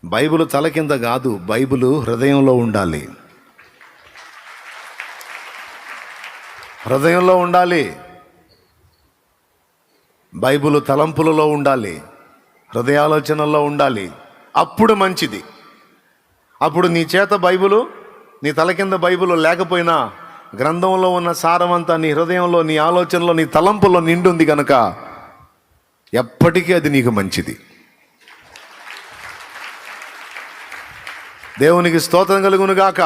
Bible తల కింద కాదు, బైబిల్ హృదయంలో ఉండాలి. హృదయంలో ఉండాలి. బైబిల్ తలంపులలో ఉండాలి, హృదయాలోచనల్లో ఉండాలి. అప్పుడు మంచిది. అప్పుడు నీ చేత బైబిలు, నీ తల కింద బైబిల్ లేకపోయినా గ్రంథంలో ఉన్న సారమంతా నీ హృదయంలో, నీ ఆలోచనలో, నీ తలంపుల్లో నిండుంది కనుక ఎప్పటికీ అది నీకు మంచిది. దేవునికి స్తోత్రం కలుగును గాక.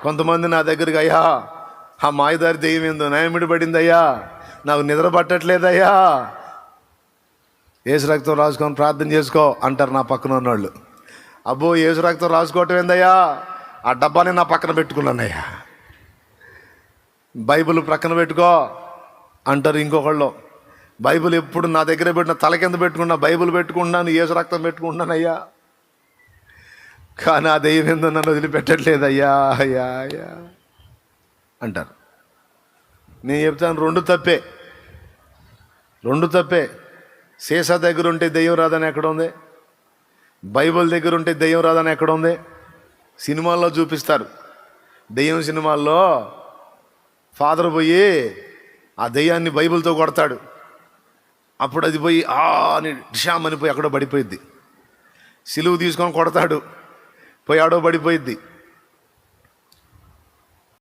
కొంతమంది నా దగ్గరికి, అయ్యా ఆ మాయదారి దెయ్యం ఏందో నయమిడి పడిందయ్యా, నాకు నిద్ర పట్టట్లేదయ్యా, యేసు రక్తం రాసుకొని ప్రార్థన చేసుకో అంటారు నా పక్కన ఉన్నవాళ్ళు. అబ్బో యేసు రక్తం రాసుకోవటం ఏందయ్యా, ఆ డబ్బాని నా పక్కన పెట్టుకున్నానయ్యా, బైబిల్ ప్రక్కన పెట్టుకో అంటారు ఇంకొకళ్ళు. బైబిల్ ఎప్పుడు నా దగ్గర పెట్టిన, తల కింద పెట్టుకున్నా, బైబిల్ పెట్టుకుంటున్నాను, యేసు రక్తం పెట్టుకుంటున్నానయ్యా, కానీ ఆ దెయ్యం ఏందో నన్ను వదిలిపెట్టట్లేదయ్యా అయ్యా అయ్యా అంటారు. నేను చెప్తాను, రెండు తప్పే. సీసా దగ్గర ఉంటే దెయ్యం రాదని ఎక్కడ ఉంది? బైబిల్ దగ్గర ఉంటే దెయ్యం రాదని ఎక్కడ ఉంది? సినిమాల్లో చూపిస్తారు. దెయ్యం సినిమాల్లో ఫాదర్ పోయి ఆ దెయ్యాన్ని బైబిల్తో కొడతాడు. అప్పుడు అది పోయి అని డిషామని పోయి అక్కడో పడిపోయిద్ది. సిలువు తీసుకొని కొడతాడు, పోయి ఆడో పడిపోయిద్ది.